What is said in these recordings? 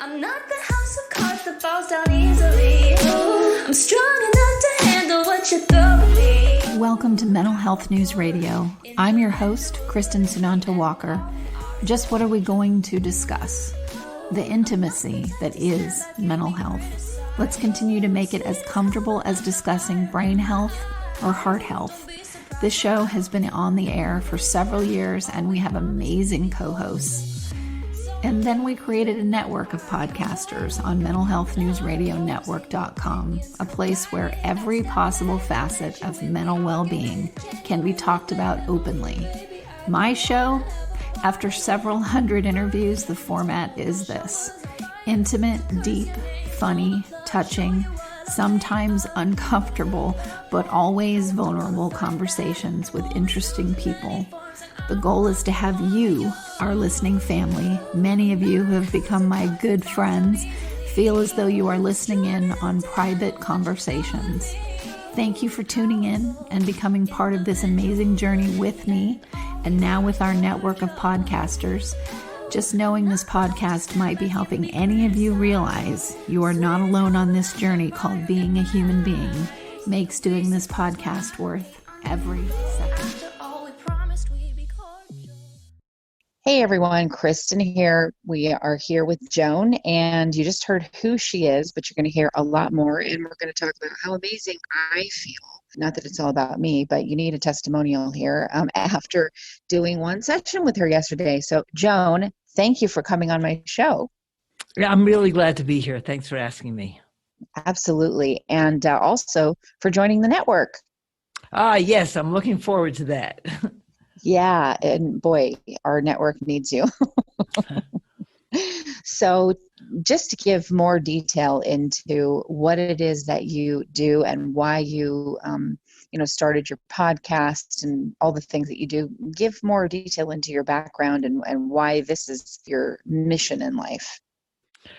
I'm not the house of cards that falls down easily. I'm strong enough to handle what you throw at me. Welcome to Mental Health News Radio. I'm your host, Kristen Sunanta Walker. Just what are we going to discuss? The intimacy that is mental health. Let's continue to make it as comfortable as discussing brain health or heart health. This show has been on the air for several years, and we have amazing co-hosts. And then we created a network of podcasters on mentalhealthnewsradionetwork.com, a place where every possible facet of mental well-being can be talked about openly. My show, after several hundred interviews, the format is this: intimate, deep, funny, touching, sometimes uncomfortable, but always vulnerable conversations with interesting people. The goal is to have you, our listening family, many of you who have become my good friends, feel as though you are listening in on private conversations. Thank you for tuning in and becoming part of this amazing journey with me, and now with our network of podcasters. Just knowing this podcast might be helping any of you realize you are not alone on this journey called being a human being makes doing this podcast worth every second. Hey everyone, Kristen here. We are here with Joan, and you just heard who she is, but you're going to hear a lot more, and we're going to talk about how amazing I feel. Not that it's all about me, but you need a testimonial here after doing one session with her yesterday. So Joan, thank you for coming on my show. Yeah, I'm really glad to be here. Thanks for asking me. Absolutely. And also for joining the network. Yes, I'm looking forward to that. Yeah, and boy, our network needs you. So just to give more detail into what it is that you do and why you, started your podcast and all the things that you do, give more detail into your background and why this is your mission in life.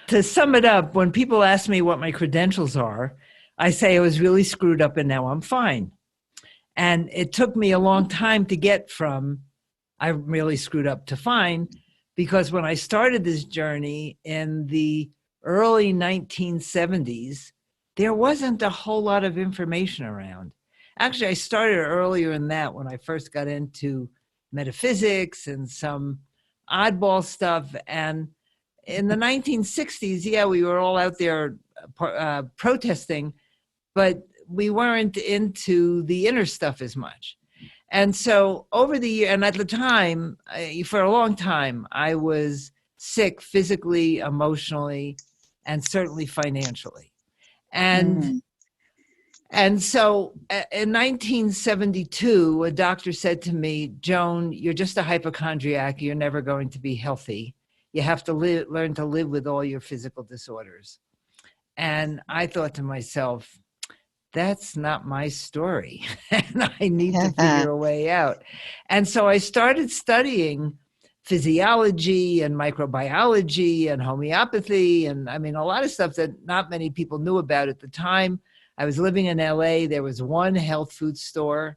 To sum it up, when people ask me what my credentials are, I say I was really screwed up and now I'm fine. And it took me a long time to get from I'm really screwed up to fine, because when I started this journey in the early 1970s, there wasn't a whole lot of information around. Actually, I started earlier in that when I first got into metaphysics and some oddball stuff. And in the 1960s, yeah, we were all out there protesting, but we weren't into the inner stuff as much. And so over the year, and at the time, for a long time, I was sick physically, emotionally, and certainly financially. And so in 1972, a doctor said to me, Joan, you're just a hypochondriac. You're never going to be healthy. You have to learn to live with all your physical disorders. And I thought to myself, that's not my story, and I need to figure a way out. And so I started studying physiology and microbiology and homeopathy, and a lot of stuff that not many people knew about at the time. I was living in LA. There was one health food store,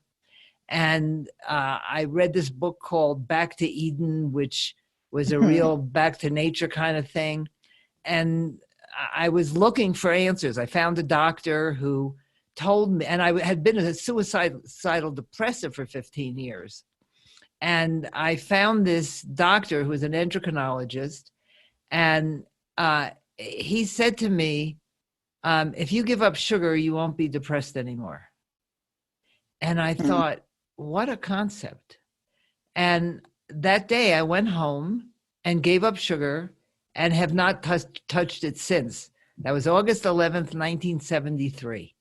and I read this book called Back to Eden, which was a real back to nature kind of thing. And I was looking for answers. I found a doctor who told me, and I had been a suicidal depressive for 15 years. And I found this doctor who was an endocrinologist, and he said to me, if you give up sugar, you won't be depressed anymore. And I thought, what a concept. And that day I went home and gave up sugar and have not touched it since. That was August 11th, 1973.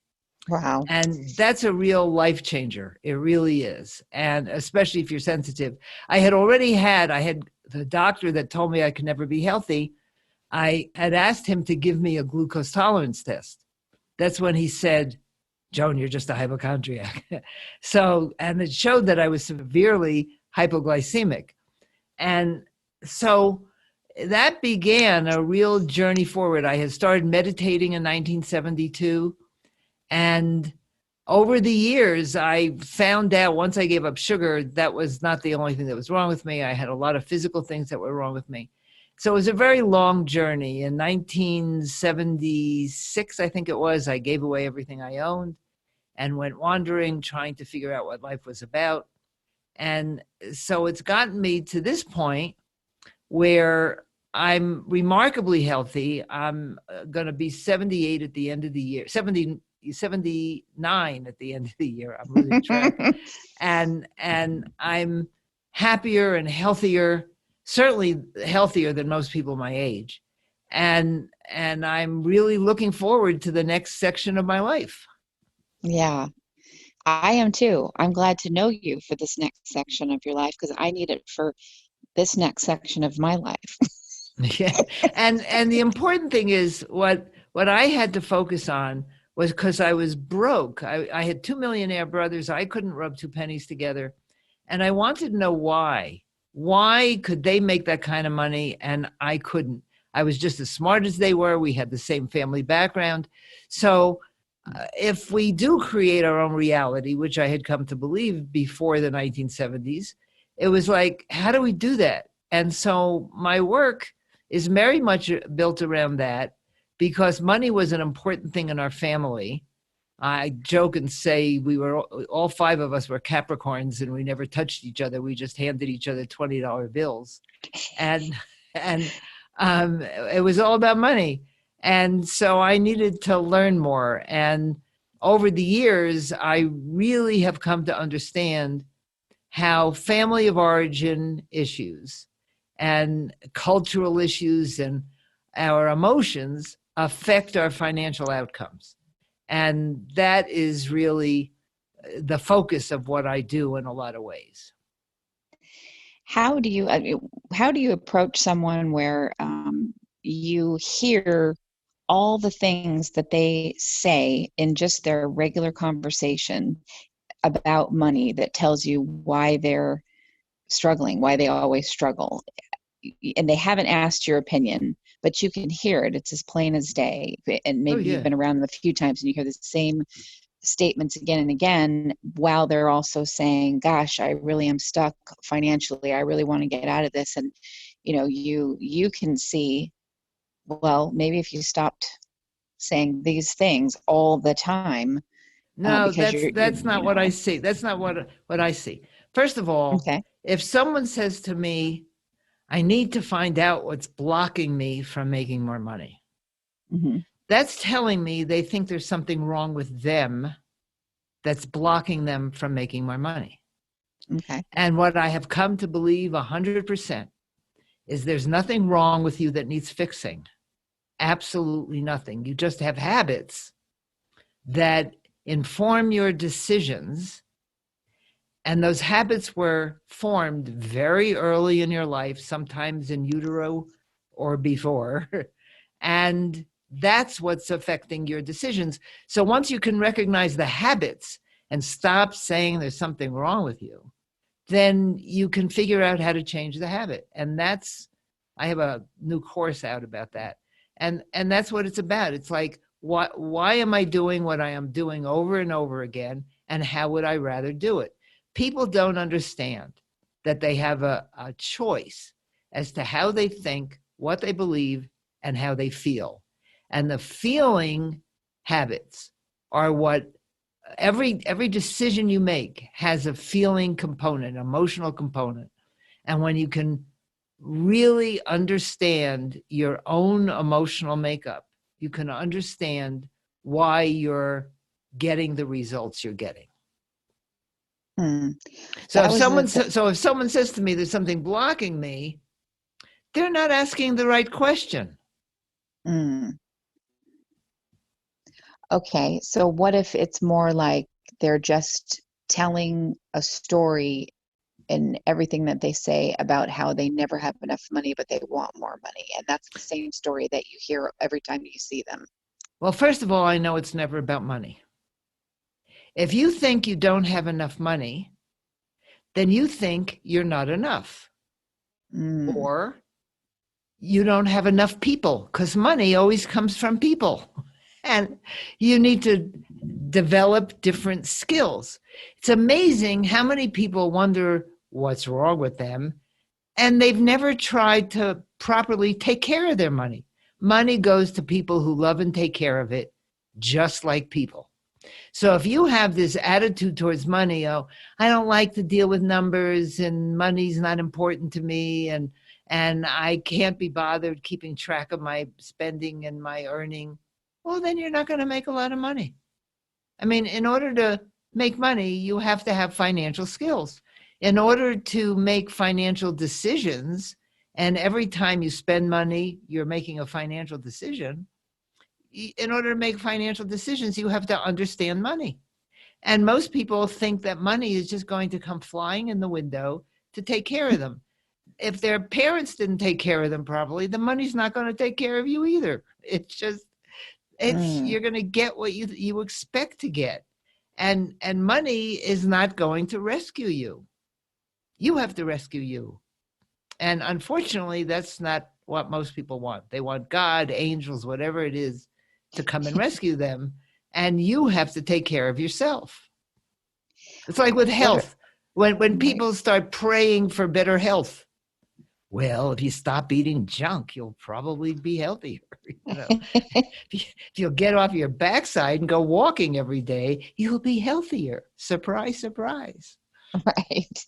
Wow. And that's a real life changer. It really is. And especially if you're sensitive. I had the doctor that told me I could never be healthy. I had asked him to give me a glucose tolerance test. That's when he said, Joan, you're just a hypochondriac. And it showed that I was severely hypoglycemic. And so that began a real journey forward. I had started meditating in 1972. And over the years, I found out once I gave up sugar, that was not the only thing that was wrong with me. I had a lot of physical things that were wrong with me. So it was a very long journey. In 1976, I think it was, I gave away everything I owned and went wandering, trying to figure out what life was about. And so it's gotten me to this point where I'm remarkably healthy. I'm going to be 78 at the end of the year, 79 at the end of the year. I'm losing track. and I'm happier and healthier, certainly healthier than most people my age. And I'm really looking forward to the next section of my life. Yeah, I am too. I'm glad to know you for this next section of your life because I need it for this next section of my life. Yeah. And the important thing is what I had to focus on was because I was broke. I had two millionaire brothers. I couldn't rub two pennies together. And I wanted to know why. Why could they make that kind of money and I couldn't? I was just as smart as they were. We had the same family background. So if we do create our own reality, which I had come to believe before the 1970s, it was like, how do we do that? And so my work is very much built around that because money was an important thing in our family. I joke and say we were all five of us were Capricorns and we never touched each other. We just handed each other $20 bills, and it was all about money. And so I needed to learn more. And over the years, I really have come to understand how family of origin issues and cultural issues and our emotions affect our financial outcomes. And that is really the focus of what I do in a lot of ways. How do you approach someone where you hear all the things that they say in just their regular conversation about money that tells you why they're struggling, why they always struggle, and they haven't asked your opinion, but you can hear it. It's as plain as day. And maybe you've been around them a few times and you hear the same statements again and again, while they're also saying, gosh, I really am stuck financially. I really want to get out of this. And, you can see, well, maybe if you stopped saying these things all the time. No, that's not what I see. That's not what I see. First of all, okay. If someone says to me, I need to find out what's blocking me from making more money, mm-hmm. That's telling me they think there's something wrong with them that's blocking them from making more money. Okay. And what I have come to believe 100% is there's nothing wrong with you that needs fixing. Absolutely nothing. You just have habits that inform your decisions. And those habits were formed very early in your life, sometimes in utero or before. And that's what's affecting your decisions. So once you can recognize the habits and stop saying there's something wrong with you, then you can figure out how to change the habit. And I have a new course out about that. And that's what it's about. It's like, why am I doing what I am doing over and over again? And how would I rather do it? People don't understand that they have a choice as to how they think, what they believe, and how they feel. And the feeling habits are what every decision you make has a feeling component, emotional component. And when you can really understand your own emotional makeup, you can understand why you're getting the results you're getting. So if someone says to me there's something blocking me, they're not asking the right question. Okay, so what if it's more like they're just telling a story in everything that they say about how they never have enough money, but they want more money, and that's the same story that you hear every time you see them? Well, first of all, I know it's never about money. If you think you don't have enough money, then you think you're not enough. Or you don't have enough people, because money always comes from people. And you need to develop different skills. It's amazing how many people wonder what's wrong with them. And they've never tried to properly take care of their money. Money goes to people who love and take care of it, just like people. So if you have this attitude towards money, oh, I don't like to deal with numbers and money's not important to me, and I can't be bothered keeping track of my spending and my earning, well, then you're not going to make a lot of money. I mean, in order to make money, you have to have financial skills. In order to make financial decisions, and every time you spend money, you're making a financial decision. In order to make financial decisions, you have to understand money. And most people think that money is just going to come flying in the window to take care of them. If their parents didn't take care of them properly, the money's not going to take care of you either. You're going to get what you expect to get. And money is not going to rescue you. You have to rescue you. And unfortunately, that's not what most people want. They want God, angels, whatever it is, to come and rescue them. And you have to take care of yourself. It's like with health. When people start praying for better health, well, if you stop eating junk, you'll probably be healthier. If you'll get off your backside and go walking every day, you'll be healthier. Surprise, surprise. Right.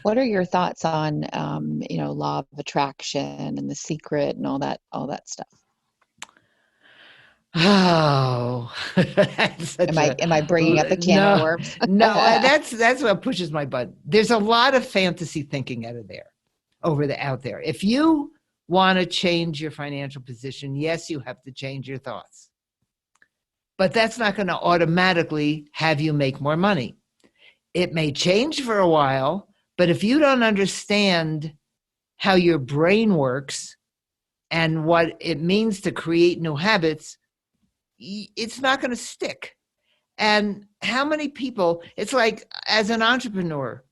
What are your thoughts on, law of attraction and The Secret and all that stuff? Oh, am I bringing up a can of worms? No, that's what pushes my button. There's a lot of fantasy thinking out there. If you want to change your financial position, yes, you have to change your thoughts. But that's not going to automatically have you make more money. It may change for a while, but if you don't understand how your brain works and what it means to create new habits, it's not going to stick. And how many people, it's like as an entrepreneur,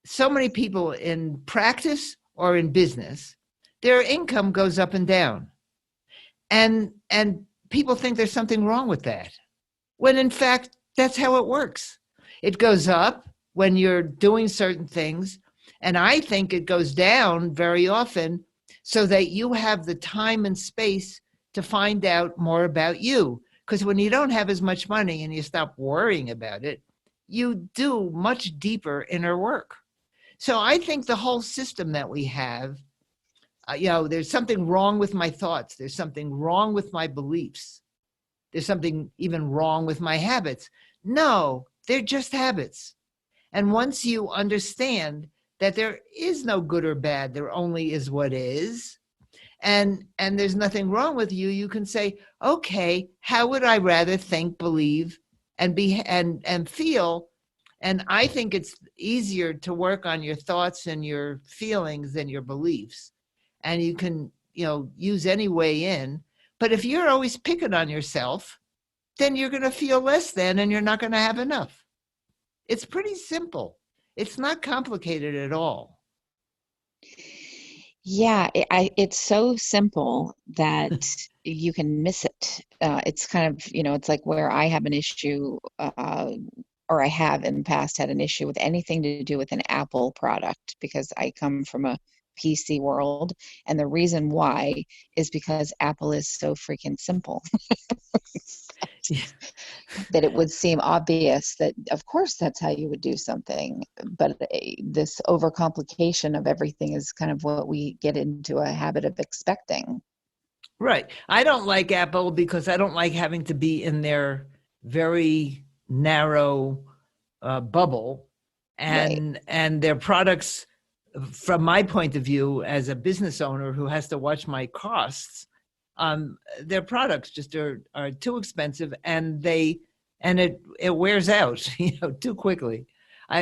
so many people in practice or in business, their income goes up and down. And people think there's something wrong with that, when in fact, that's how it works. It goes up when you're doing certain things, and I think it goes down very often so that you have the time and space to find out more about you. Because when you don't have as much money and you stop worrying about it, you do much deeper inner work. So I think the whole system that we have, there's something wrong with my thoughts. There's something wrong with my beliefs. There's something even wrong with my habits. No, they're just habits. And once you understand that there is no good or bad, there only is what is, and there's nothing wrong with you, you can say, okay, how would I rather think, believe, and be and feel? And I think it's easier to work on your thoughts and your feelings than your beliefs. And you can, use any way in. But if you're always picking on yourself, then you're going to feel less than, and you're not going to have enough. It's pretty simple. It's not complicated at all. Yeah, it's so simple that you can miss it. It's kind of, it's like where I have an issue, or I have in the past had an issue with anything to do with an Apple product, because I come from a PC world. And the reason why is because Apple is so freaking simple. That it would seem obvious that, of course, that's how you would do something. But this overcomplication of everything is kind of what we get into a habit of expecting. Right. I don't like Apple because I don't like having to be in their very narrow bubble. And their products, from my point of view, as a business owner who has to watch my costs, their products just are too expensive, and it wears out, too quickly.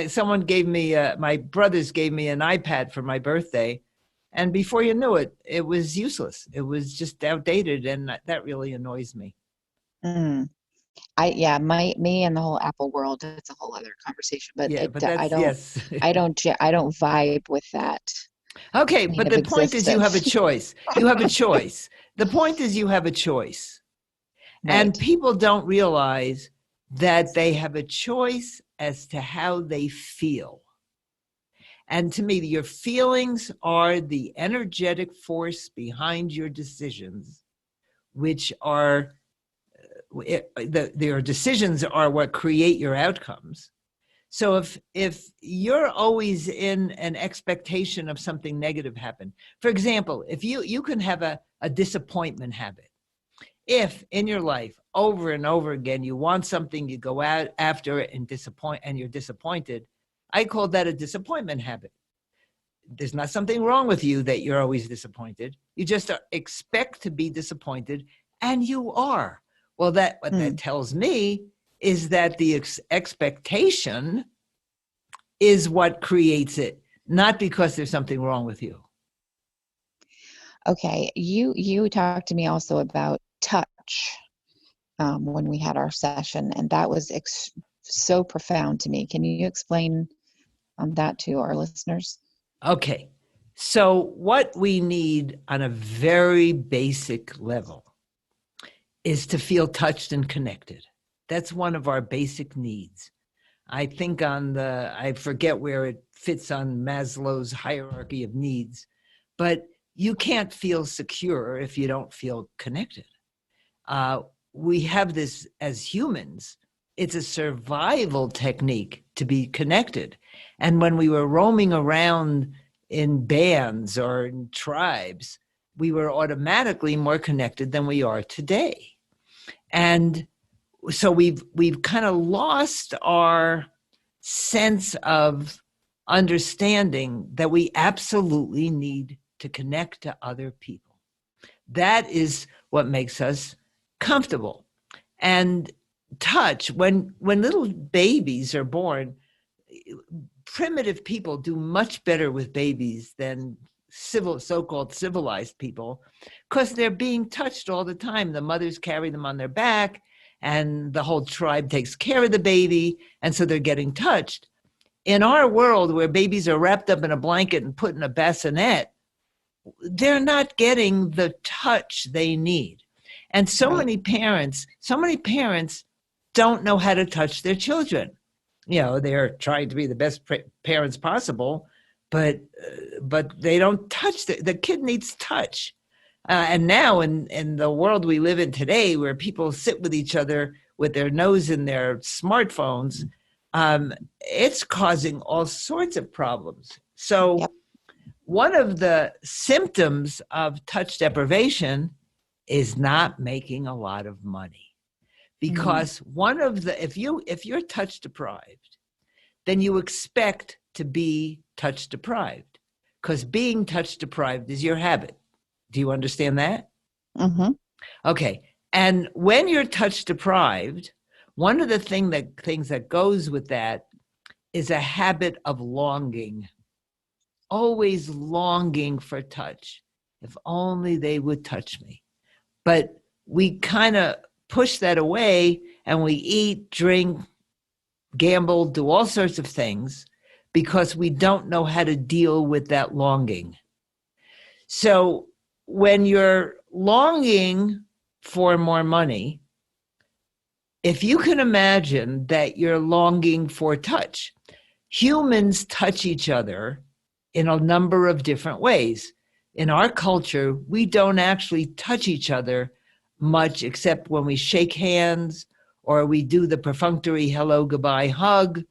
Someone gave me, my brothers gave me an iPad for my birthday, and before you knew it, it was useless. It was just outdated, and that really annoys me. Me and the whole Apple world, that's a whole other conversation. But I don't vibe with that. Okay, but the point is you have a choice. You have a choice. The point is you have a choice. Right. And people don't realize that they have a choice as to how they feel. And to me, your feelings are the energetic force behind your decisions, which are your decisions are what create your outcomes. So if you're always in an expectation of something negative happen, for example, if you can have a disappointment habit. If in your life over and over again you want something, you go out after it and you're disappointed, I call that a disappointment habit. There's not something wrong with you that you're always disappointed. You just expect to be disappointed, and you are. Well, what that tells me is that the expectation is what creates it, not because there's something wrong with you. Okay, you talked to me also about touch when we had our session, and that was so profound to me. Can you explain that to our listeners? Okay, so what we need on a very basic level is to feel touched and connected. That's one of our basic needs. I think I forget where it fits on Maslow's hierarchy of needs, but you can't feel secure if you don't feel connected. We have this as humans. It's a survival technique to be connected. And when we were roaming around in bands or in tribes, we were automatically more connected than we are today. And so we've kind of lost our sense of understanding that we absolutely need to connect to other people. That is what makes us comfortable. And touch, when little babies are born, primitive people do much better with babies than so-called civilized people, because they're being touched all the time. The mothers carry them on their back, and the whole tribe takes care of the baby, and so they're getting touched. In our world, where babies are wrapped up in a blanket and put in a bassinet, they're not getting the touch they need. And so many parents don't know how to touch their children. They're trying to be the best parents possible, but they don't touch. The kid needs touch. And now in the world we live in today, where people sit with each other with their nose in their smartphones, it's causing all sorts of problems. So one of the symptoms of touch deprivation is not making a lot of money. Because if you're touch deprived, then you expect to be touch deprived, because being touch deprived is your habit. Do you understand that? Mm-hmm. Okay. And when you're touch deprived, one of the things that goes with that is a habit of longing, always longing for touch. If only they would touch me. But we kind of push that away, and we eat, drink, gamble, do all sorts of things because we don't know how to deal with that longing. So when you're longing for more money, if you can imagine that you're longing for touch, humans touch each other in a number of different ways. In our culture, we don't actually touch each other much except when we shake hands or we do the perfunctory hello, goodbye, hug.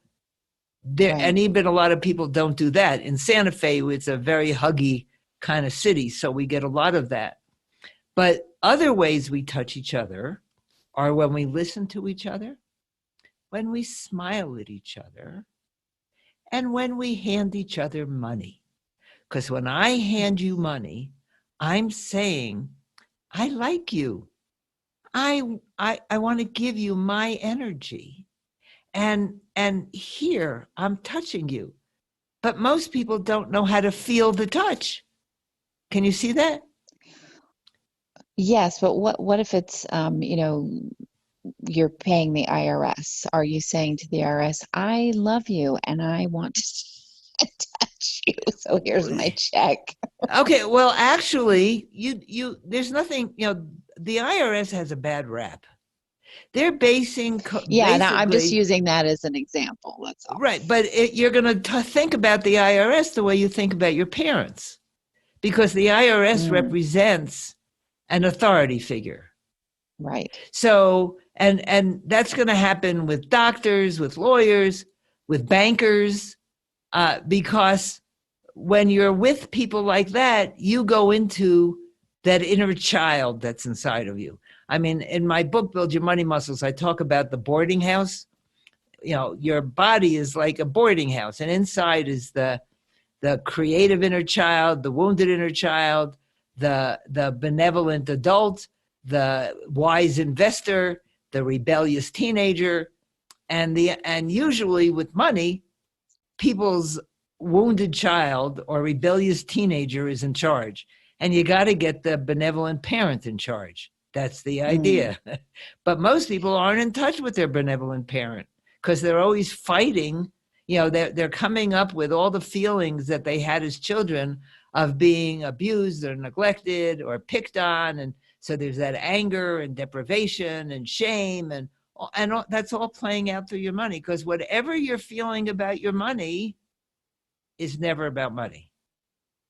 And even a lot of people don't do that. In Santa Fe, it's a very huggy kind of city, so we get a lot of that. But other ways we touch each other are when we listen to each other, when we smile at each other, and when we hand each other money. Because when I hand you money, I'm saying, I like you. I want to give you my energy. And here I'm touching you. But most people don't know how to feel the touch. Can you see that? Yes, but what if it's you're paying the IRS? Are you saying to the IRS, I love you and I want to touch you, so here's my check? Okay, well, actually, you there's nothing, the IRS has a bad rap. They're basing Yeah, now I'm just basically using that as an example. That's all. right, but you're going to think about the IRS the way you think about your parents, because the IRS represents an authority figure. Right. So, and that's going to happen with doctors, with lawyers, with bankers, because when you're with people like that, you go into that inner child that's inside of you. I mean, in my book, Build Your Money Muscles, I talk about the boarding house. You know, your body is like a boarding house, and inside is the creative inner child, the wounded inner child, the benevolent adult, the wise investor, the rebellious teenager, and usually with money, people's wounded child or rebellious teenager is in charge, and you got to get the benevolent parent in charge. That's the idea. But most people aren't in touch with their benevolent parent because they're always fighting. You know, they're coming up with all the feelings that they had as children of being abused or neglected or picked on. And so there's that anger and deprivation and shame, and that's all playing out through your money, because whatever you're feeling about your money is never about money.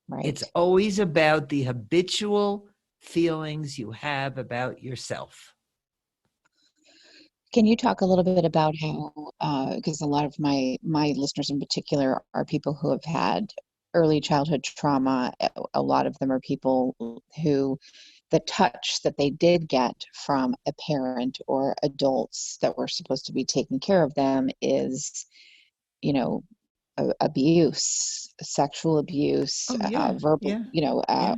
Right. It's always about the habitual feelings you have about yourself. Can you talk a little bit about how, because a lot of my listeners in particular are people who have had early childhood trauma. A lot of them are people who the touch that they did get from a parent or adults that were supposed to be taking care of them is, you know, abuse, sexual abuse, verbal,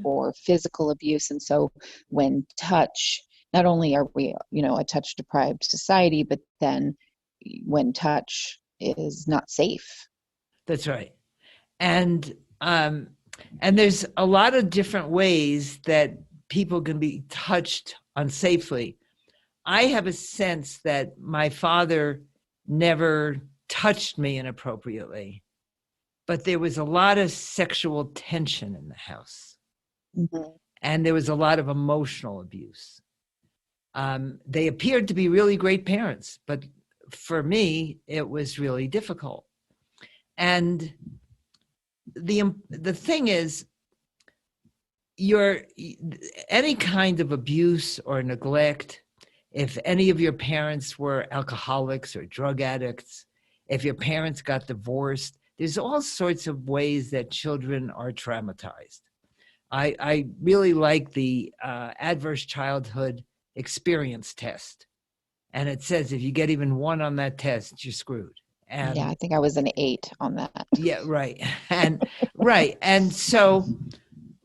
or physical abuse. And so when touch, not only are we, a touch deprived society, but then when touch is not safe. That's right. And there's a lot of different ways that people can be touched unsafely. I have a sense that my father never touched me inappropriately, but there was a lot of sexual tension in the house. Mm-hmm. And there was a lot of emotional abuse. They appeared to be really great parents, but for me, it was really difficult. And the thing is, any kind of abuse or neglect, if any of your parents were alcoholics or drug addicts, if your parents got divorced, there's all sorts of ways that children are traumatized. I really like the adverse childhood experience test. And it says if you get even 1 on that test, you're screwed. And yeah, I think I was an 8 on that. Yeah, right. And right. And so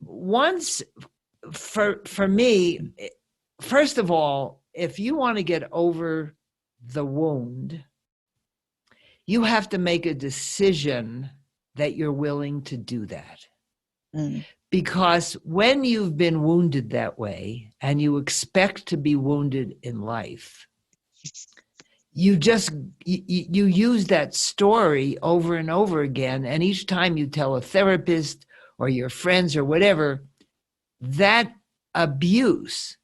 once, for me, first of all, if you want to get over the wound, you have to make a decision that you're willing to do that. Because when you've been wounded that way and you expect to be wounded in life, you use that story over and over again. And each time you tell a therapist or your friends or whatever, that abuse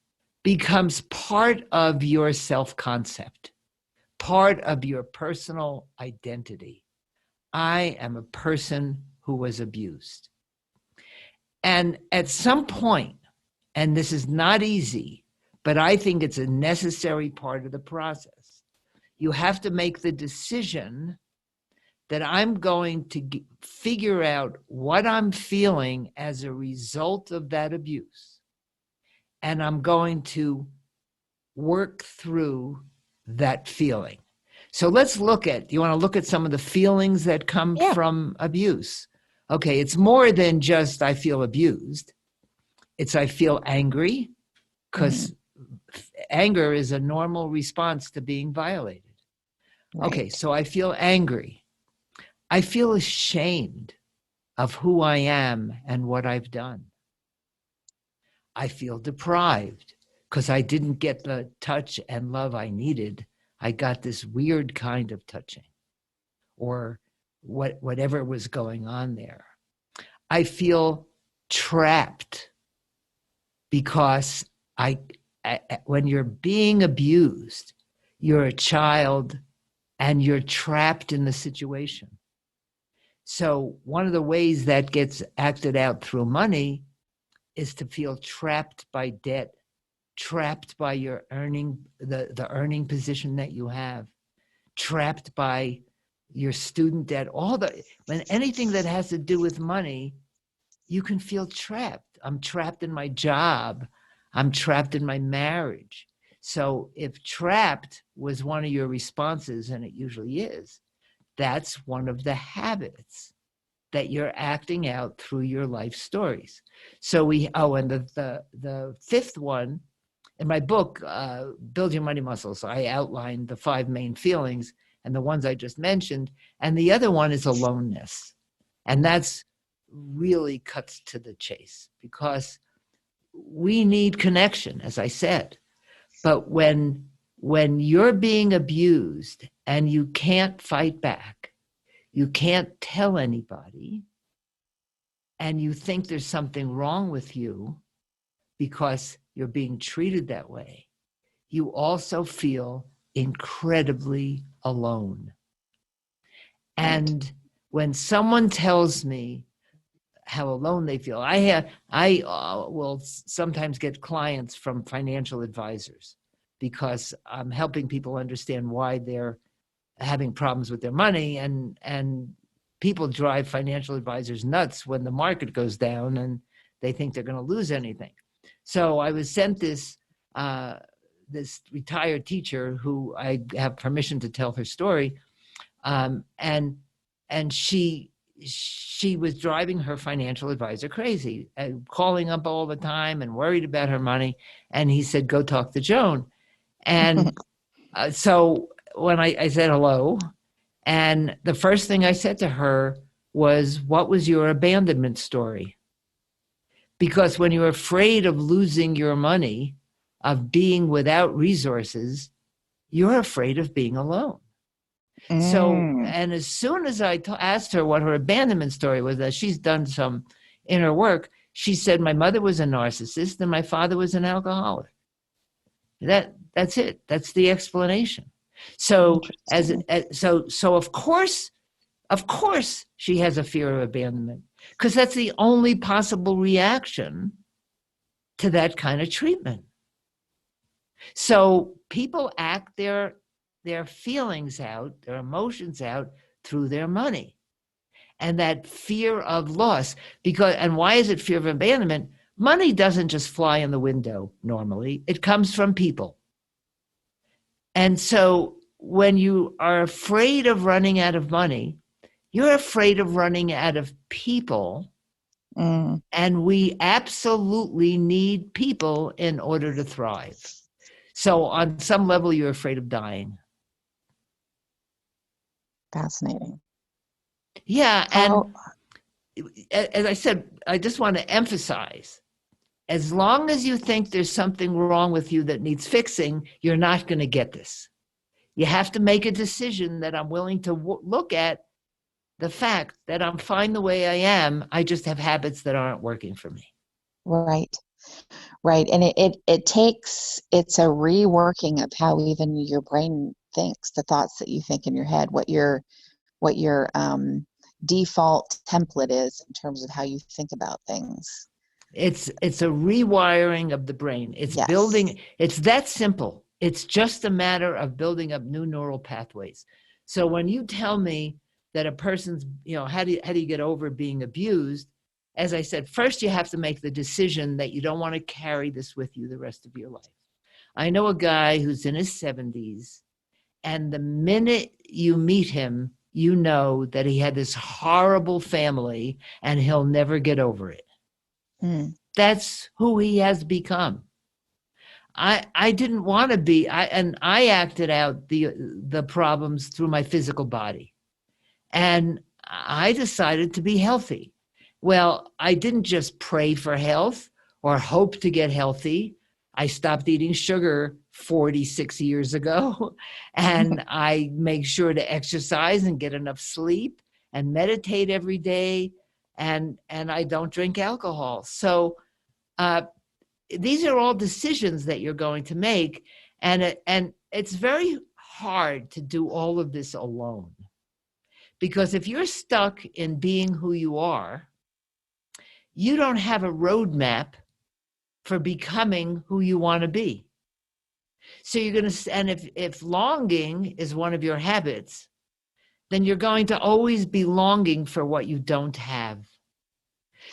becomes part of your self-concept, part of your personal identity. I am a person who was abused. And at some point, and this is not easy, but I think it's a necessary part of the process, you have to make the decision that I'm going to figure out what I'm feeling as a result of that abuse. And I'm going to work through that feeling. So let's do you want to look at some of the feelings that come from abuse? Okay, it's more than just I feel abused. It's I feel angry, because anger is a normal response to being violated. Right. Okay, so I feel angry. I feel ashamed of who I am and what I've done. I feel deprived because I didn't get the touch and love I needed. I got this weird kind of touching, or whatever was going on there. I feel trapped because when you're being abused, you're a child and you're trapped in the situation. So one of the ways that gets acted out through money is to feel trapped by debt, trapped by your earning, the earning position that you have, trapped by your student debt, when anything that has to do with money, you can feel trapped. I'm trapped in my job. I'm trapped in my marriage. So if trapped was one of your responses, and it usually is, that's one of the habits that you're acting out through your life stories. So and the fifth one, in my book, Build Your Money Muscles, I outlined the 5 main feelings and the ones I just mentioned. And the other one is aloneness. And that's really cuts to the chase, because we need connection, as I said. But when you're being abused and you can't fight back, you can't tell anybody, and you think there's something wrong with you because you're being treated that way, you also feel incredibly alone. And when someone tells me how alone they feel, I will sometimes get clients from financial advisors, because I'm helping people understand why they're having problems with their money, and people drive financial advisors nuts when the market goes down and they think they're going to lose anything. So I was sent this retired teacher who I have permission to tell her story, and she was driving her financial advisor crazy, calling up all the time and worried about her money. And he said, "Go talk to Joan." And so when I said hello, and the first thing I said to her was, "What was your abandonment story?" Because when you're afraid of losing your money, of being without resources, you're afraid of being alone. So, and as soon as I asked her what her abandonment story was, that she's done some inner work, she said, "My mother was a narcissist and my father was an alcoholic." That's it. That's the explanation. So so of course she has a fear of abandonment, because that's the only possible reaction to that kind of treatment. So people act their feelings out, their emotions out through their money. And that fear of loss, and why is it fear of abandonment? Money doesn't just fly in the window normally. It comes from people. And so when you are afraid of running out of money, you're afraid of running out of people. And we absolutely need people in order to thrive. So on some level, you're afraid of dying. Fascinating. Yeah. And as I said, I just want to emphasize, as long as you think there's something wrong with you that needs fixing, you're not going to get this. You have to make a decision that I'm willing to look at the fact that I'm fine the way I am. I just have habits that aren't working for me. Right. And it's a reworking of how even your brain thinks, the thoughts that you think in your head, what your default template is in terms of how you think about things. It's a rewiring of the brain. It's building. It's that simple. It's just a matter of building up new neural pathways. So when you tell me that a person's, how do you get over being abused? As I said, first you have to make the decision that you don't want to carry this with you the rest of your life. I know a guy who's in his 70s, and the minute you meet him, you know that he had this horrible family and he'll never get over it. That's who he has become. I didn't want to be, I acted out the problems through my physical body. And I decided to be healthy. Well, I didn't just pray for health or hope to get healthy. I stopped eating sugar 46 years ago, and I make sure to exercise and get enough sleep and meditate every day, and I don't drink alcohol. So these are all decisions that you're going to make, and it's very hard to do all of this alone. Because if you're stuck in being who you are, you don't have a roadmap for becoming who you want to be. So you're going to, and if longing is one of your habits, then you're going to always be longing for what you don't have.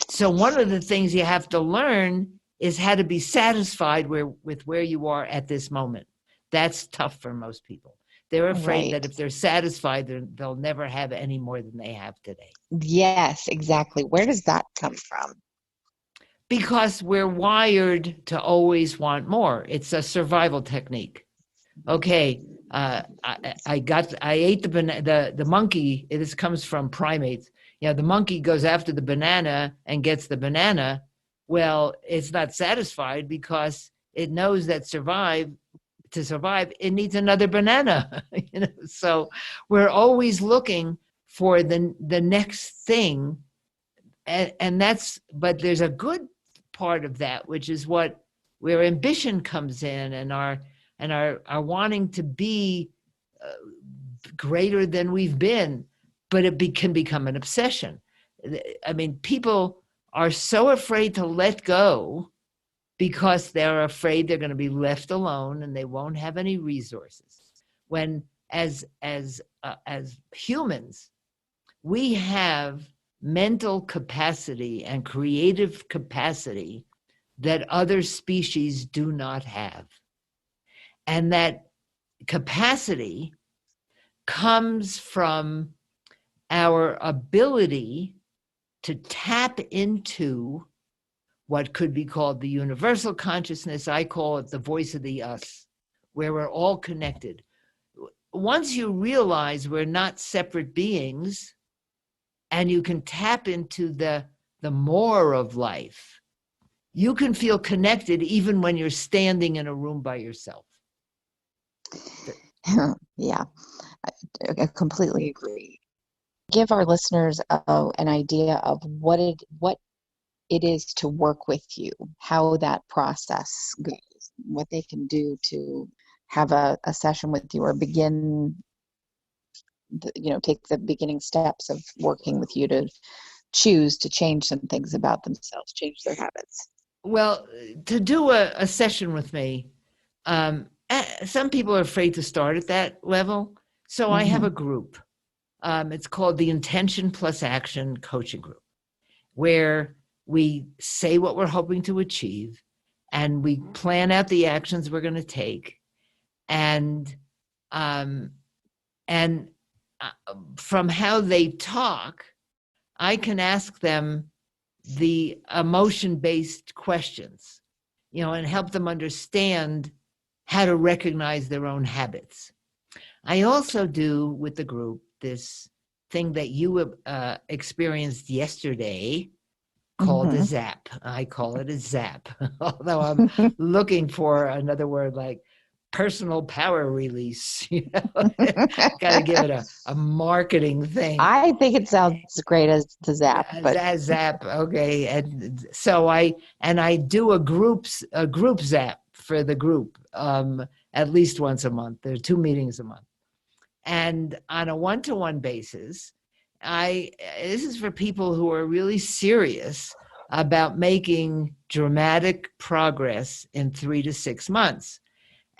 So one of the things you have to learn is how to be satisfied with where you are at this moment. That's tough for most people. They're afraid that if they're satisfied, they'll never have any more than they have today. Yes, exactly. Where does that come from? Because we're wired to always want more. It's a survival technique. Okay, I ate the monkey. This comes from primates. The monkey goes after the banana and gets the banana. Well, it's not satisfied because it knows that to survive, it needs another banana. So we're always looking for the next thing, and but there's a good part of that, which is where ambition comes in, and our wanting to be greater than we've been, but it can become an obsession. I mean, people are so afraid to let go because they're afraid they're going to be left alone and they won't have any resources. When as humans, we have mental capacity and creative capacity that other species do not have. And that capacity comes from our ability to tap into what could be called the universal consciousness. I call it the voice of the us, where we're all connected. Once you realize we're not separate beings, and you can tap into the more of life, you can feel connected even when you're standing in a room by yourself. Yeah, I completely agree. Give our listeners an idea of what it is to work with you, how that process goes, what they can do to have a session with you or begin, take the beginning steps of working with you to choose to change some things about themselves, change their habits. Well, to do a session with me, some people are afraid to start at that level. So I have a group. It's called the Intention Plus Action Coaching Group, where we say what we're hoping to achieve and we plan out the actions we're going to take. And from how they talk, I can ask them the emotion-based questions, and help them understand how to recognize their own habits. I also do with the group this thing that you experienced yesterday called a zap. I call it a zap, although I'm looking for another word like personal power release. Got to give it a marketing thing. I think it sounds great as the zap. As zap, okay. And so I do a group zap for the group at least once a month. There are 2 meetings a month. And on a one-to-one basis, this is for people who are really serious about making dramatic progress in 3 to 6 months.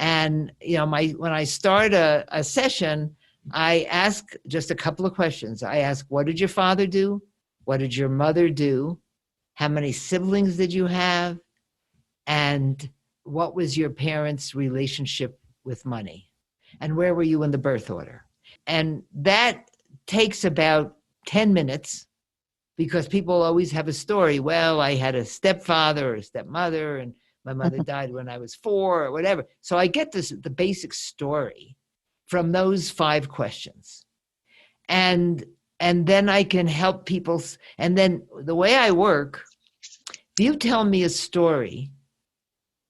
And when I start a session, I ask just a couple of questions. I ask, what did your father do? What did your mother do? How many siblings did you have? And what was your parents' relationship with money? And where were you in the birth order? And that takes about 10 minutes because people always have a story. Well, I had a stepfather or a stepmother, and my mother died when I was 4 or whatever. So I get the basic story from those 5 questions. And then I can help people. And then the way I work, if you tell me a story,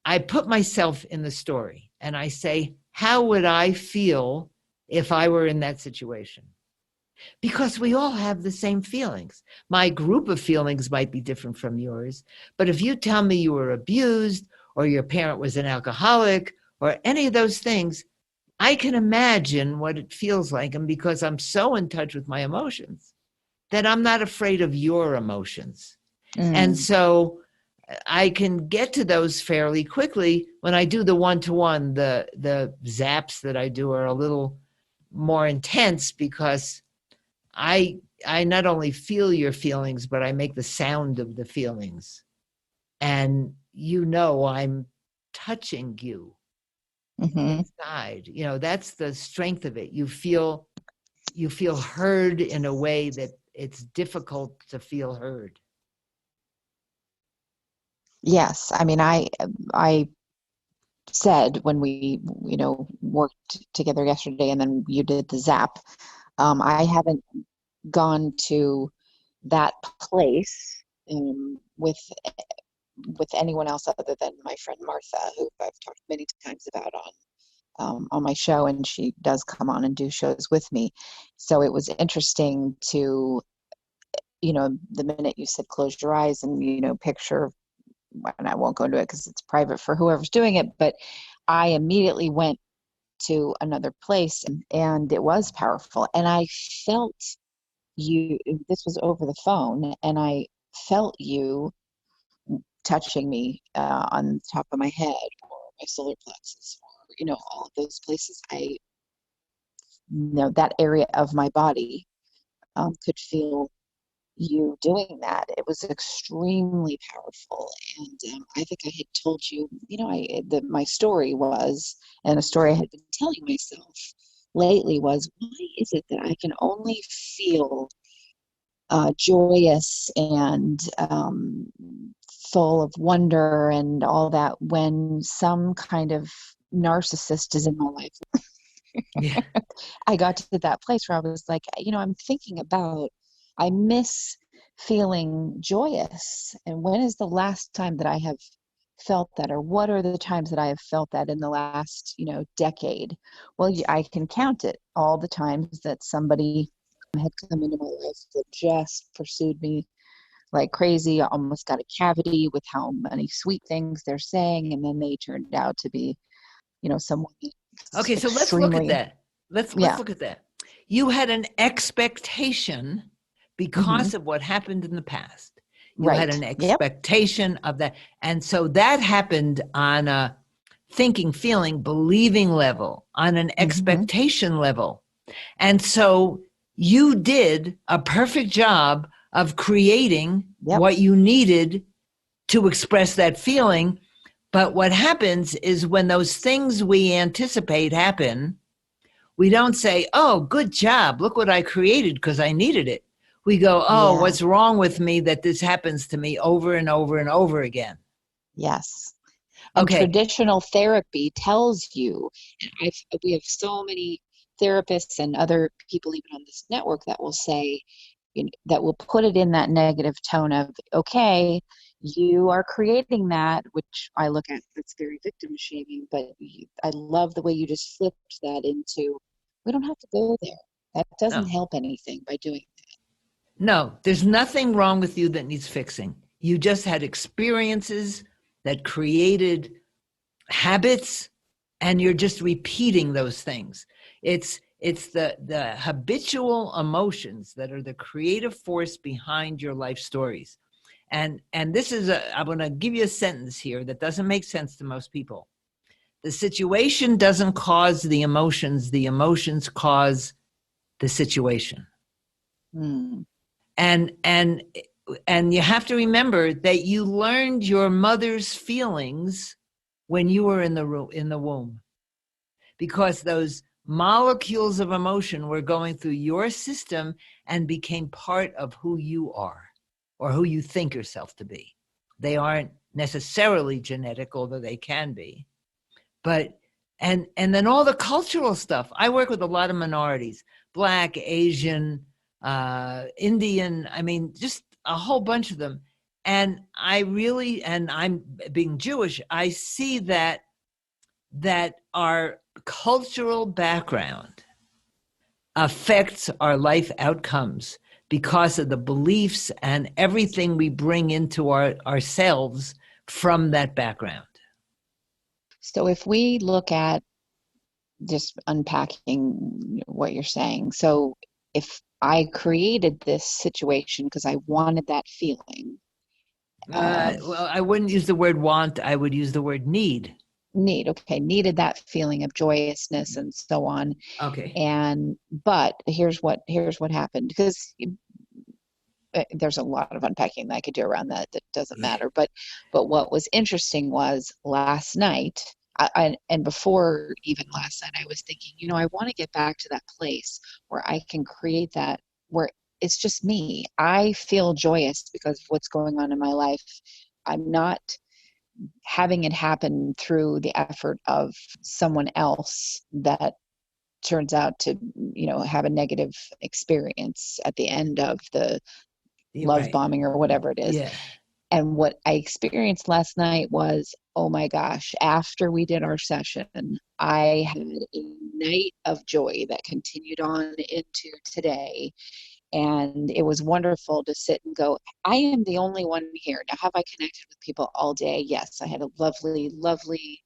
I put myself in the story and I say, how would I feel if I were in that situation? Because we all have the same feelings. My group of feelings might be different from yours, but if you tell me you were abused or your parent was an alcoholic or any of those things, I can imagine what it feels like. And because I'm so in touch with my emotions, that I'm not afraid of your emotions. And so I can get to those fairly quickly. When I do the one-to-one, the zaps that I do are a little more intense because I not only feel your feelings, but I make the sound of the feelings. And I'm touching you inside. That's the strength of it. You feel heard in a way that it's difficult to feel heard. Yes. I mean, I said when we, worked together yesterday and then you did the zap, I haven't gone to that place with anyone else other than my friend Martha, who I've talked many times about on my show, and she does come on and do shows with me. So it was interesting to, the minute you said close your eyes and, picture, and I won't go into it because it's private for whoever's doing it, but I immediately went to another place and it was powerful. And I felt you, this was over the phone, and I felt you touching me on the top of my head or my solar plexus or, all of those places. That area of my body could feel you doing that. It was extremely powerful. And I think I had told you, that my story was, and a story I had been telling myself lately was, why is it that I can only feel joyous and full of wonder and all that when some kind of narcissist is in my life? Yeah. I got to that place where I was like, I'm thinking about, I miss feeling joyous. And when is the last time that I have felt that? Or what are the times that I have felt that in the last, decade? Well, I can count it, all the times that somebody had come into my life that just pursued me like crazy, almost got a cavity with how many sweet things they're saying. And then they turned out to be, someone Okay, so let's look at extremely, that. Let's yeah. look at that. You had an expectation because of what happened in the past. You had Right. an Yep. expectation of that. And so that happened on a thinking, feeling, believing level, on an expectation level. And so you did a perfect job of creating Yep. what you needed to express that feeling. But what happens is when those things we anticipate happen, we don't say, oh, good job, look what I created because I needed it. We go, oh, Yeah. what's wrong with me that this happens to me over and over and over again? Yes. And Okay. traditional therapy tells you, and we have so many therapists and other people even on this network that will say, that will put it in that negative tone of, okay, you are creating that, which I look at, that's very victim shaming, but I love the way you just flipped that into, we don't have to go there. That doesn't help anything by doing that. No, there's nothing wrong with you that needs fixing. You just had experiences that created habits, and you're just repeating those things. It's the habitual emotions that are the creative force behind your life stories. And this is I'm going to give you a sentence here that doesn't make sense to most people. The situation doesn't cause the emotions cause the situation. And you have to remember that you learned your mother's feelings when you were in the womb, because those molecules of emotion were going through your system and became part of who you are or who you think yourself to be. They aren't necessarily genetic, although they can be. But and then all the cultural stuff. I work with a lot of minorities, Black, Asian, Indian, I mean, just a whole bunch of them. And I'm being Jewish, I see that our cultural background affects our life outcomes because of the beliefs and everything we bring into ourselves from that background. So if we look at just unpacking what you're saying. So if I created this situation because I wanted that feeling of Well, I wouldn't use the word want. I would use the word need. needed that feeling of joyousness and so on. Okay. And but here's what happened, because there's a lot of unpacking that I could do around that doesn't Yeah. matter. But what was interesting was last night, and before even last night, I was thinking, I want to get back to that place where I can create that, where it's just me. I feel joyous because of what's going on in my life. I'm not having it happen through the effort of someone else that turns out to, have a negative experience at the end of the You're love right. bombing or whatever it is. Yeah. And what I experienced last night was, oh my gosh, after we did our session, I had a night of joy that continued on into today. And it was wonderful to sit and go, I am the only one here. Now, have I connected with people all day? Yes, I had a lovely, lovely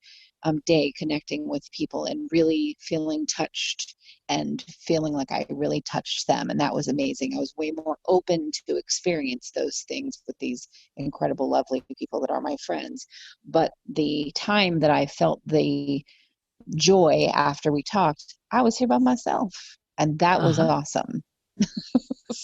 day connecting with people and really feeling touched and feeling like I really touched them. And that was amazing. I was way more open to experience those things with these incredible, lovely people that are my friends. But the time that I felt the joy after we talked, I was here by myself. And that was Uh-huh. awesome.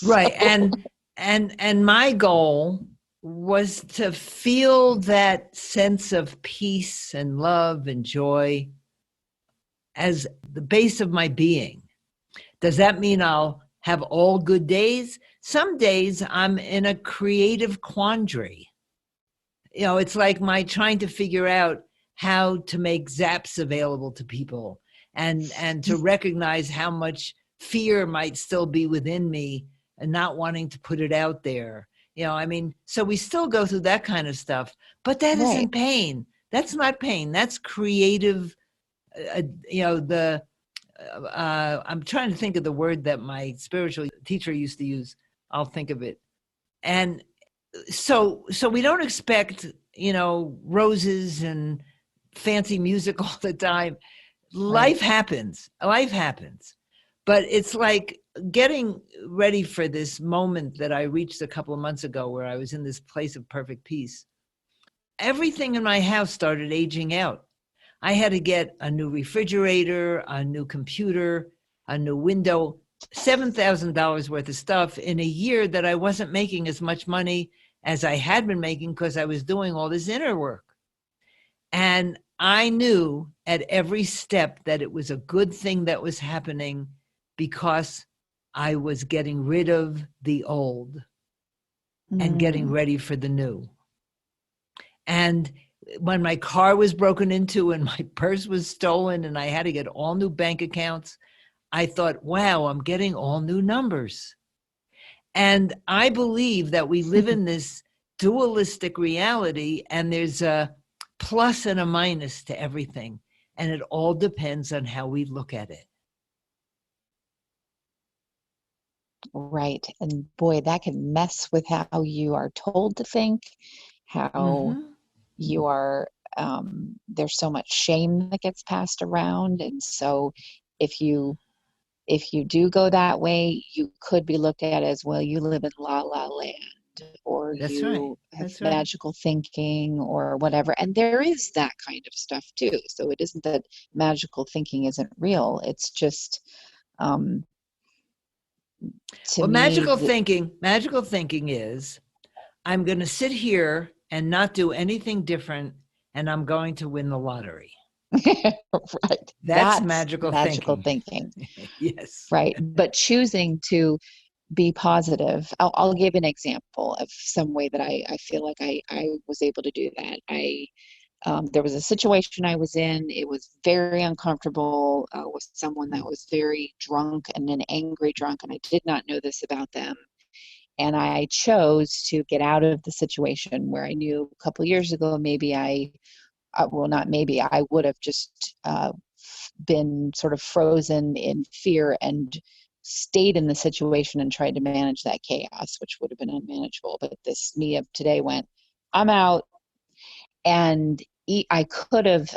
Right. So, And my goal was to feel that sense of peace and love and joy as the base of my being. Does that mean I'll have all good days? Some days I'm in a creative quandary. It's like my trying to figure out how to make zaps available to people and to recognize how much fear might still be within me and not wanting to put it out there. So we still go through that kind of stuff, but that right. isn't pain. That's not pain. That's creative. The I'm trying to think of the word that my spiritual teacher used to use. I'll think of it. And so we don't expect, roses and fancy music all the time. Right. Life happens. But it's like getting ready for this moment that I reached a couple of months ago where I was in this place of perfect peace. Everything in my house started aging out. I had to get a new refrigerator, a new computer, a new window, $7,000 worth of stuff in a year that I wasn't making as much money as I had been making because I was doing all this inner work. And I knew at every step that it was a good thing that was happening because I was getting rid of the old and getting ready for the new. And when my car was broken into and my purse was stolen and I had to get all new bank accounts, I thought, wow, I'm getting all new numbers. And I believe that we live in this dualistic reality and there's a plus and a minus to everything. And it all depends on how we look at it. Right. And boy, that can mess with how you are told to think, how Mm-hmm. you are, there's so much shame that gets passed around. And so if you do go that way, you could be looked at as, well, you live in la la land, or That's right. you have That's right. magical thinking or whatever. And there is that kind of stuff too. So it isn't that magical thinking isn't real. It's just, to Well, me, magical thinking is I'm going to sit here and not do anything different and I'm going to win the lottery. right. That's That's magical magical thinking. thinking. Yes. Right. But choosing to be positive, I'll give an example of some way that I feel like I was able to do that. There was a situation I was in. It was very uncomfortable with someone that was very drunk and an angry drunk, and I did not know this about them. And I chose to get out of the situation where I knew a couple years ago, maybe well, not maybe, I would have just been sort of frozen in fear and stayed in the situation and tried to manage that chaos, which would have been unmanageable. But this me of today went, I'm out. And I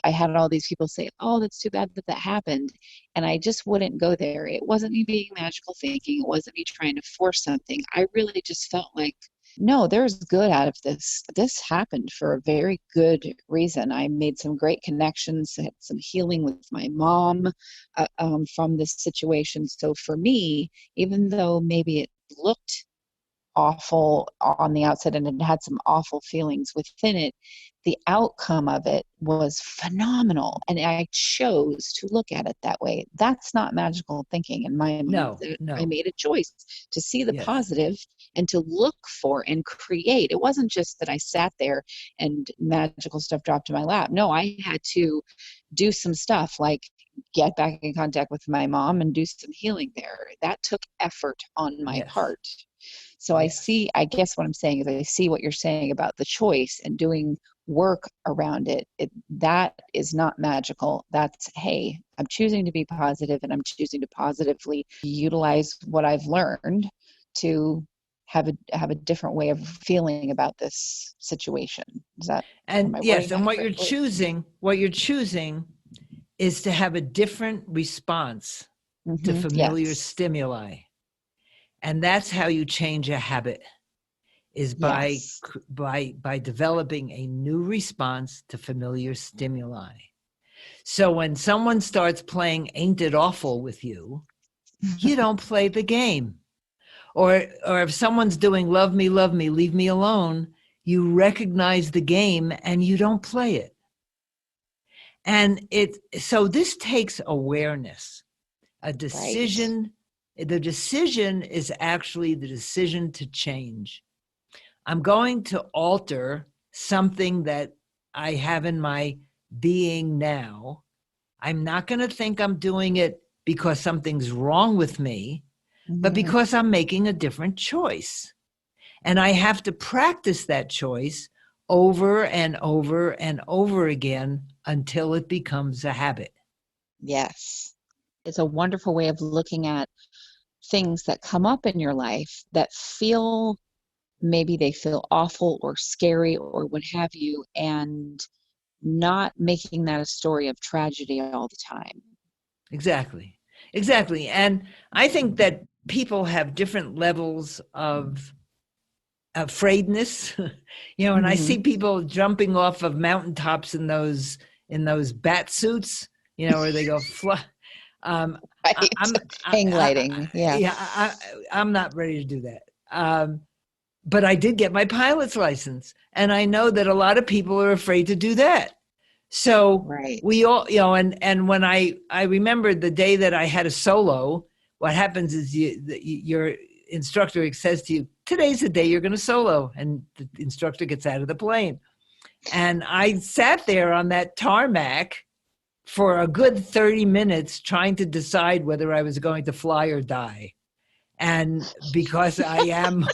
had all these people say, oh, that's too bad that that happened. And I just wouldn't go there. It wasn't me being magical thinking. It wasn't me trying to force something. I really just felt like, no, there's good out of this. This happened for a very good reason. I made some great connections, had some healing with my mom from this situation. So for me, even though maybe it looked awful on the outside and it had some awful feelings within it, the outcome of it was phenomenal. And I chose to look at it that way. That's not magical thinking in my mind. No, I no. made a choice to see the Yeah. positive and to look for and create. It wasn't just that I sat there and magical stuff dropped in my lap. No, I had to do some stuff like get back in contact with my mom and do some healing there. That took effort on my Yes. part. So Yes. I guess what I'm saying is I see what you're saying about the choice and doing work around it. That is not magical. That's, hey, I'm choosing to be positive and I'm choosing to positively utilize what I've learned to have a different way of feeling about this situation. Is that, am And I wording yes, and that what correctly? you're choosing is to have a different response to familiar Yes. stimuli. And that's how you change a habit, is Yes. by developing a new response to familiar stimuli. So when someone starts playing Ain't It Awful with you, you don't play the game. Or if someone's doing Love Me, Leave Me Alone, you recognize the game and you don't play it. And so this takes awareness, a Right. decision. The decision is actually the decision to change. I'm going to alter something that I have in my being now. I'm not going to think I'm doing it because something's wrong with me, but Mhm. because I'm making a different choice. And I have to practice that choice over and over and over again until it becomes a habit. Yes. It's a wonderful way of looking at things that come up in your life that feel, maybe they feel awful or scary or what have you, and not making that a story of tragedy all the time. Exactly. Exactly. And I think that people have different levels of afraidness. And I see Mhm. people jumping off of mountaintops in those bat suits, where they go fly. Right. Hang gliding. Yeah. I'm not ready to do that. But I did get my pilot's license, and I know that a lot of people are afraid to do that. So Right. we all, and when I remember the day that I had a solo, what happens is your instructor says to you, today's the day you're going to solo. And the instructor gets out of the plane. And I sat there on that tarmac for a good 30 minutes trying to decide whether I was going to fly or die. And because I am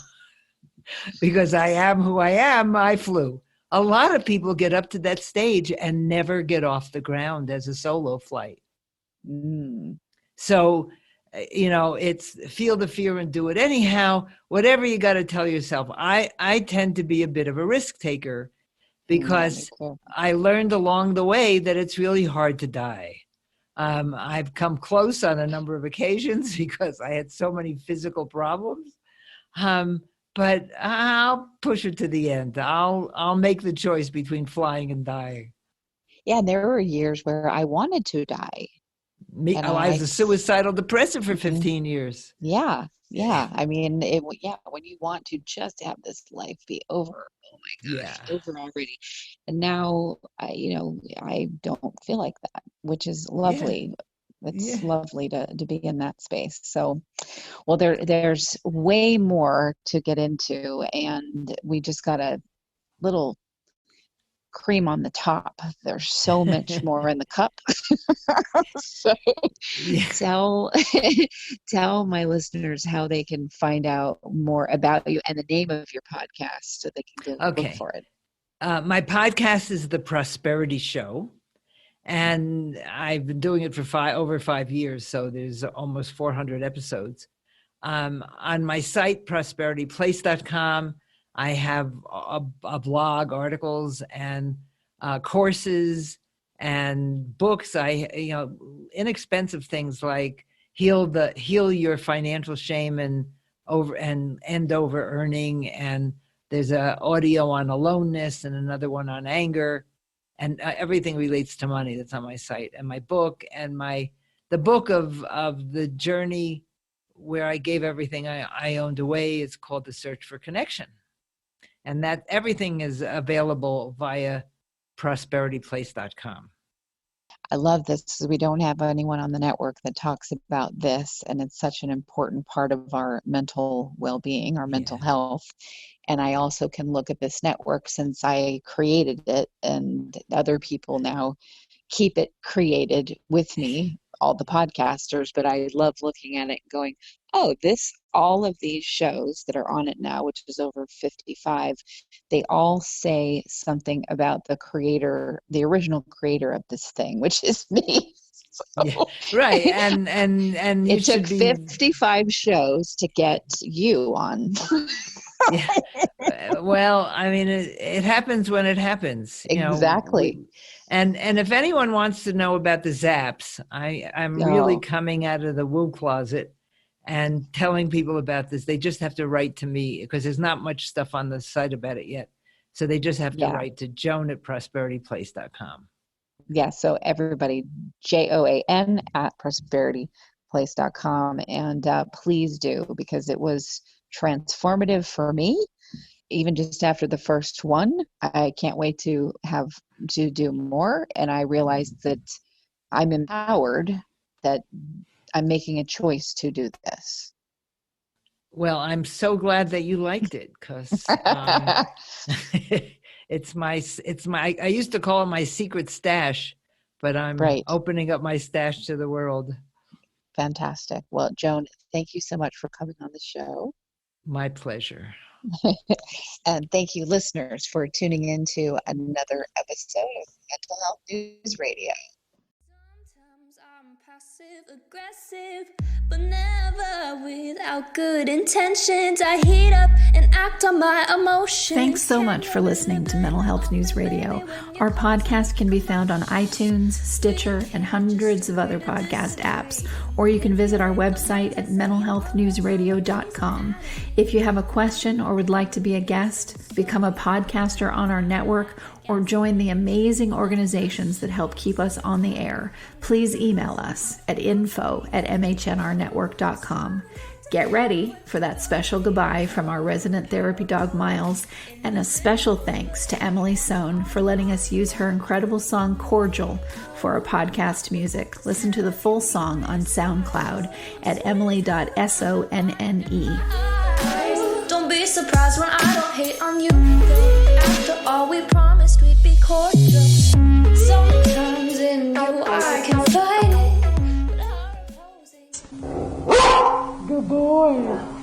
who I am, I flew. A lot of people get up to that stage and never get off the ground as a solo flight. Mm. So, it's feel the fear and do it anyhow. Whatever you got to tell yourself. I tend to be a bit of a risk taker Yeah, me because too. I learned along the way that it's really hard to die. I've come close on a number of occasions because I had so many physical problems. But I'll push it to the end. I'll make the choice between flying and dying. Yeah, and there were years where I wanted to die. And I was a suicidal depressive for Mhm. 15 years. Yeah, yeah. I mean, yeah, when you want to just have this life be over, oh my gosh, Yeah. over already. And now I don't feel like that, which is Yeah. lovely. It's Yeah. lovely to be in that space. So, well, there's way more to get into, and we just got a little cream on the top. There's so much more in the cup. So Yeah. tell tell my listeners how they can find out more about you and the name of your podcast so they can go look Okay. for it. My podcast is The Prosperity Show, and I've been doing it for over 5 years. So there's almost 400 episodes. On my site, prosperityplace.com, I have a blog, articles, and courses and books. Inexpensive things like heal your financial shame and end over earning. And there's a audio on aloneness and another one on anger, and everything relates to money that's on my site. And my book and the book of the journey where I gave everything I owned away is called The Search for Connection. And that everything is available via prosperityplace.com. I love this. We don't have anyone on the network that talks about this, and it's such an important part of our mental well-being, our mental health. And I also can look at this network since I created it, and other people now keep it created with me, all the podcasters, but I love looking at it and going, oh, all of these shows that are on it now, which is over 55, they all say something about the creator, the original creator of this thing, which is me. So, yeah, right. And it took 55 shows to get you on. Yeah. Well, I mean, it happens when it happens. Exactly. And if anyone wants to know about the zaps, I'm really coming out of the woo closet and telling people about this. They just have to write to me because there's not much stuff on the site about it yet. So they just have to write to Joan at prosperityplace.com. Yeah, so everybody, JOAN at prosperityplace.com. And please do, because it was transformative for me. Even just after the first one, I can't wait to do more. And I realized that I'm empowered, that I'm making a choice to do this. Well, I'm so glad that you liked it, because it's my, I used to call it my secret stash, but I'm opening up my stash to the world. Fantastic. Well, Joan, thank you so much for coming on the show. My pleasure. And thank you, listeners, for tuning in to another episode of Mental Health News Radio. Sometimes I'm passive aggressive, but never without good intentions. I heat up and act on my emotions. Thanks so much for listening to Mental Health News Radio. Our podcast can be found on iTunes, Stitcher, and hundreds of other podcast apps, or you can visit our website at mentalhealthnewsradio.com. If you have a question or would like to be a guest, become a podcaster on our network, or join the amazing organizations that help keep us on the air, please email us at info@mhnrnetwork.com. Get ready for that special goodbye from our resident therapy dog, Miles, and a special thanks to Emily Sohn for letting us use her incredible song, Cordial, for our podcast music. Listen to the full song on SoundCloud at emily.sonne. Don't be surprised when I don't hate on you. After all, we promised we'd be cordial. Sometimes in you I can fight it, but I'm opposing. Good boy.